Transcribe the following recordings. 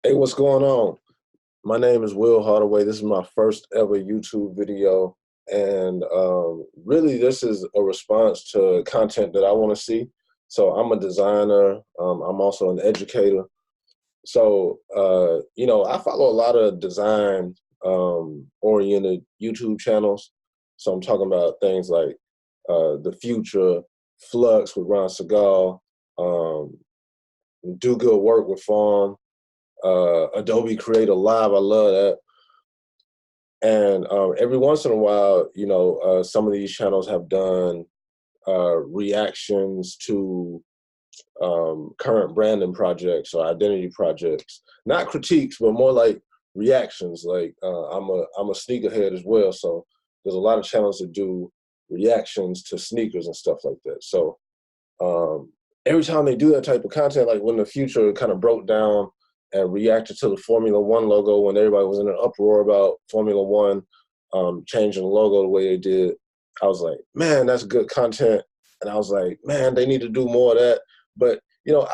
Hey, what's going on? My name is Will Hardaway. This is my first ever YouTube video. And really, this is a response to content that I want to see. So I'm a designer. I'm also an educator. So, I follow a lot of design oriented YouTube channels. So I'm talking about things like The Future, Flux with Ron Segal, um, Do Good Work with Farm, Adobe Creator Live. I love that. And every once in a while, some of these channels have done reactions to current branding projects or identity projects. Not critiques, but more like reactions. Like I'm a sneakerhead as well, so there's a lot of channels that do reactions to sneakers and stuff like that. So every time they do that type of content, like when The Future kind of broke down and reacted to the Formula One logo when everybody was in an uproar about Formula One changing the logo the way they did, I was like, man, that's good content. And I was like, man, they need to do more of that. But,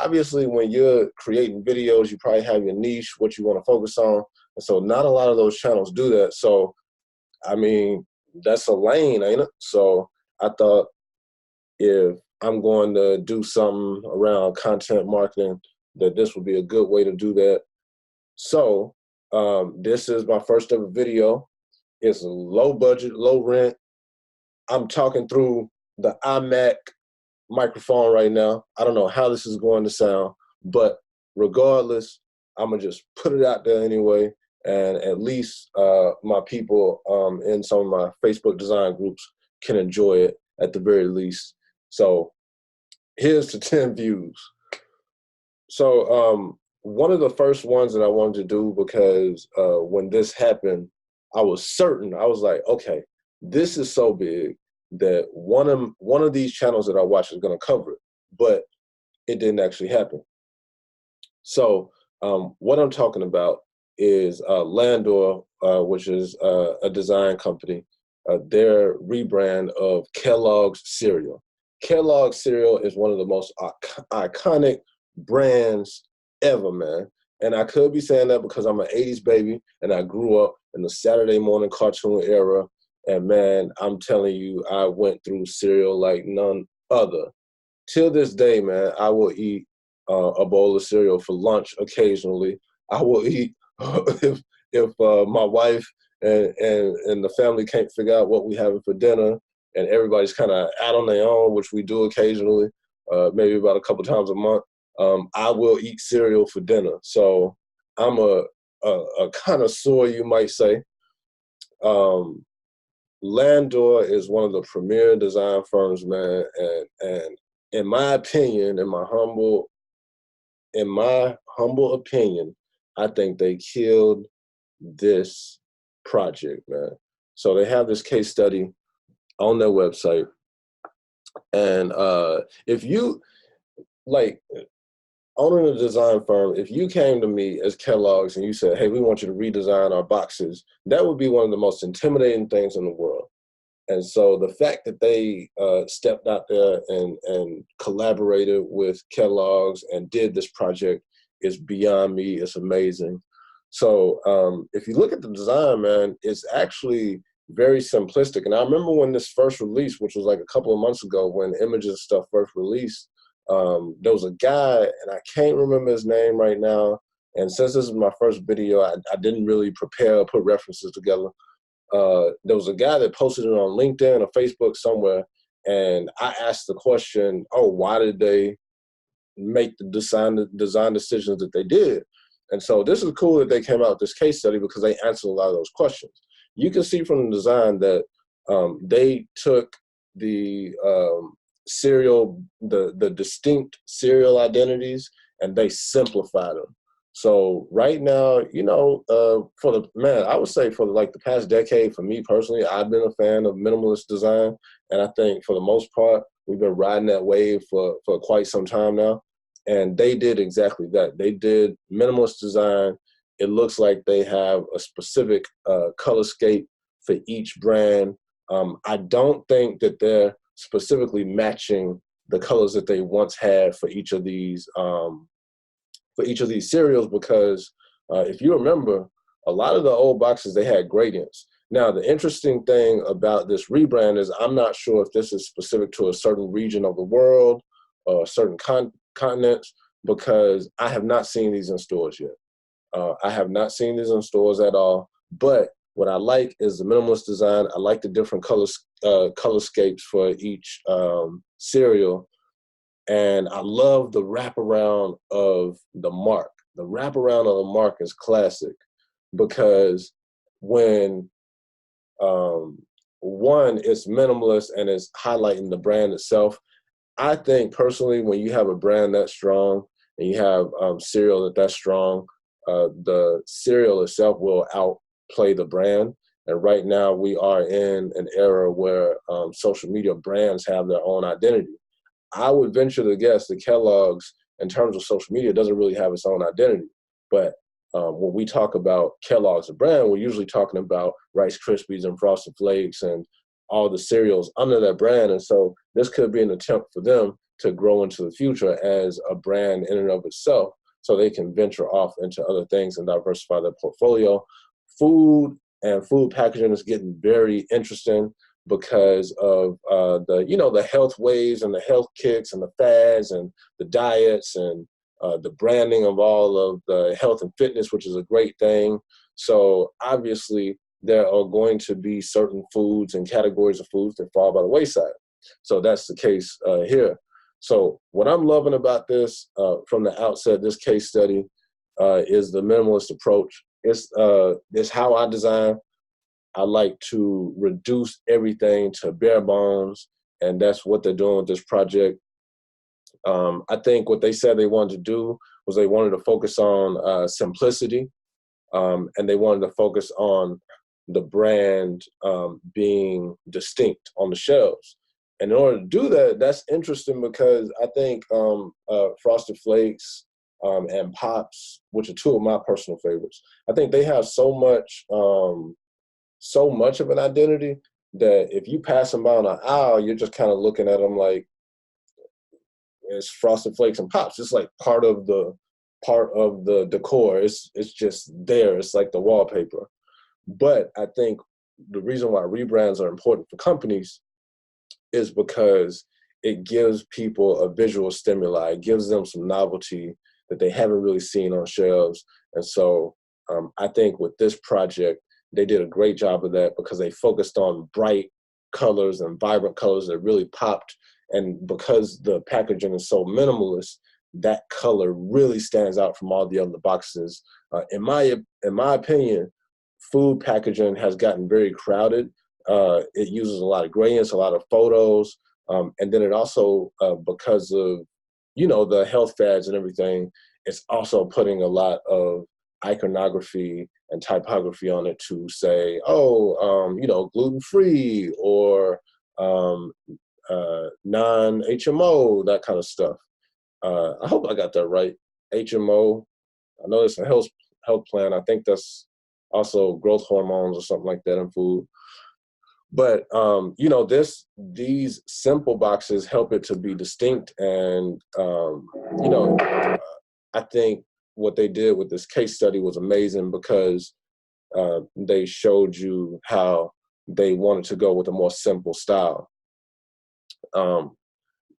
obviously when you're creating videos, you probably have your niche, what you want to focus on. And so not a lot of those channels do that. So, I mean, that's a lane, ain't it? So I thought, if I'm going to do something around content marketing, that this would be a good way to do that. So this is my first ever video. It's a low budget, low rent. I'm talking through the iMac microphone right now. I don't know how this is going to sound, but regardless, I'm gonna just put it out there anyway. And at least my people in some of my Facebook design groups can enjoy it at the very least. So here's the 10 views. So one of the first ones that I wanted to do, because when this happened, I was certain, I was like, okay, this is so big that one of these channels that I watch is going to cover it, but it didn't actually happen. So what I'm talking about is Landor, which is a design company, their rebrand of Kellogg's cereal. Kellogg's cereal is one of the most iconic brands ever, man. And I could be saying that because I'm an 80s baby and I grew up in the Saturday morning cartoon era. And man, I'm telling you, I went through cereal like none other. Till this day, man, I will eat a bowl of cereal for lunch occasionally. I will eat if my wife and the family can't figure out what we having for dinner, and everybody's kind of out on their own, which we do occasionally, maybe about a couple times a month. I will eat cereal for dinner. So I'm a connoisseur, you might say. Landor is one of the premier design firms, man, and in my opinion, in my humble opinion, I think they killed this project, man. So they have this case study on their website, and if you like owning a design firm, if you came to me as Kellogg's and you said, "Hey, we want you to redesign our boxes," that would be one of the most intimidating things in the world. And so the fact that they stepped out there and collaborated with Kellogg's and did this project is beyond me. It's amazing. So if you look at the design, man, it's actually very simplistic. And I remember when this first released, which was like a couple of months ago, when images stuff first released, there was a guy, and I can't remember his name right now. And since this is my first video, I didn't really prepare or put references together. There was a guy that posted it on LinkedIn or Facebook somewhere, and I asked the question, oh, why did they make the design decisions that they did? And so this is cool that they came out with this case study because they answered a lot of those questions. You can see from the design that they took the the distinct serial identities, and they simplified them. So right now, for the man, I would say for like the past decade, for me personally, I've been a fan of minimalist design, and I think for the most part, we've been riding that wave for quite some time now. And they did exactly that. They did minimalist design. It looks like they have a specific color scheme for each brand. I don't think that they're specifically matching the colors that they once had for each of these cereals, because If you remember, a lot of the old boxes, they had gradients. Now, the interesting thing about this rebrand is I'm not sure if this is specific to a certain region of the world or certain continents, because I have not seen these in stores yet. I have not seen these in stores at all. But what I like is the minimalist design. I like the different colorscapes for each cereal. And I love the wraparound of the mark. The wraparound of the mark is classic because when one, it's minimalist and it's highlighting the brand itself. I think personally, when you have a brand that strong and you have cereal that's strong, the cereal itself will outplay the brand. And right now we are in an era where social media brands have their own identity. I would venture to guess that Kellogg's, in terms of social media, doesn't really have its own identity. But when we talk about Kellogg's, a brand, we're usually talking about Rice Krispies and Frosted Flakes and all the cereals under that brand. And so this could be an attempt for them to grow into the future as a brand in and of itself, so they can venture off into other things and diversify their portfolio. Food and food packaging is getting very interesting because of the health waves and the health kicks and the fads and the diets and the branding of all of the health and fitness, which is a great thing. So obviously there are going to be certain foods and categories of foods that fall by the wayside. So that's the case here. So what I'm loving about this from the outset, this case study, is the minimalist approach. It's how I design. I like to reduce everything to bare bones, and that's what they're doing with this project. I think what they said they wanted to do was they wanted to focus on simplicity, and they wanted to focus on the brand being distinct on the shelves. And in order to do that, that's interesting because I think Frosted Flakes and Pops, which are two of my personal favorites, I think they have so much of an identity that if you pass them by on an aisle, you're just kind of looking at them like it's Frosted Flakes and Pops. It's like part of the decor. It's just there. It's like the wallpaper. But I think the reason why rebrands are important for companies is because it gives people a visual stimuli. It gives them some novelty that they haven't really seen on shelves. And so I think with this project, they did a great job of that because they focused on bright colors and vibrant colors that really popped. And because the packaging is so minimalist, that color really stands out from all the other boxes. In my opinion, food packaging has gotten very crowded. It uses a lot of gradients, a lot of photos, and then it also, because of the health fads and everything, it's also putting a lot of iconography and typography on it to say, gluten-free or non-HMO, that kind of stuff. I hope I got that right. HMO, I know it's a health plan. I think that's also growth hormones or something like that in food. But these simple boxes help it to be distinct, and I think what they did with this case study was amazing because they showed you how they wanted to go with a more simple style.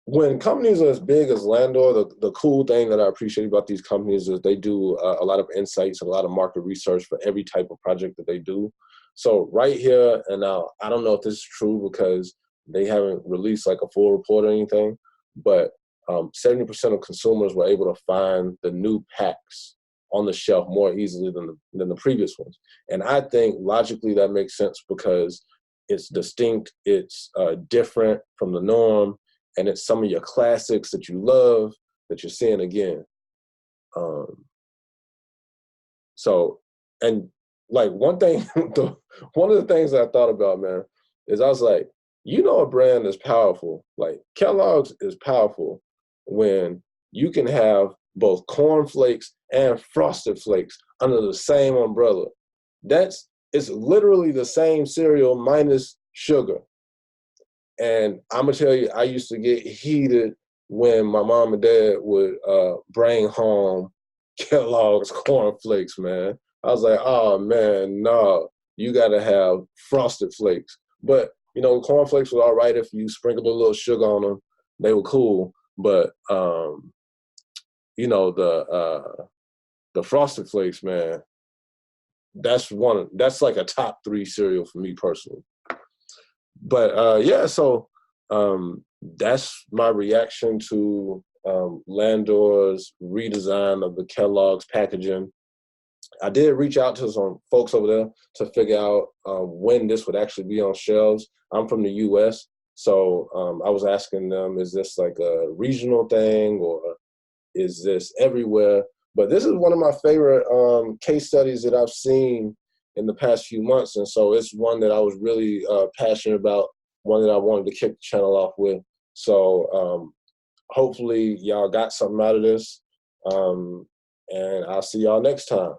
When companies are as big as Landor, the cool thing that I appreciate about these companies is they do a lot of insights, a lot of market research for every type of project that they do. So right here, and now I don't know if this is true because they haven't released like a full report or anything, but 70% of consumers were able to find the new packs on the shelf more easily than the previous ones. And I think logically that makes sense because it's distinct, it's different from the norm, and it's some of your classics that you love that you're seeing again. One of the things that I thought about, man, is I was like, a brand is powerful. Like Kellogg's is powerful when you can have both cornflakes and Frosted Flakes under the same umbrella. It's literally the same cereal minus sugar. And I'm gonna tell you, I used to get heated when my mom and dad would bring home Kellogg's Corn Flakes, man. I was like, oh man, no, you gotta have Frosted Flakes. But you know, Corn Flakes were all right if you sprinkled a little sugar on them. They were cool. But you know, the Frosted Flakes, man, that's like a top 3 cereal for me personally. But yeah, so that's my reaction to Landor's redesign of the Kellogg's packaging. I did reach out to some folks over there to figure out when this would actually be on shelves. I'm from the U.S., so I was asking them, is this like a regional thing or is this everywhere? But this is one of my favorite case studies that I've seen in the past few months. And so it's one that I was really passionate about, one that I wanted to kick the channel off with. So hopefully y'all got something out of this. And I'll see y'all next time.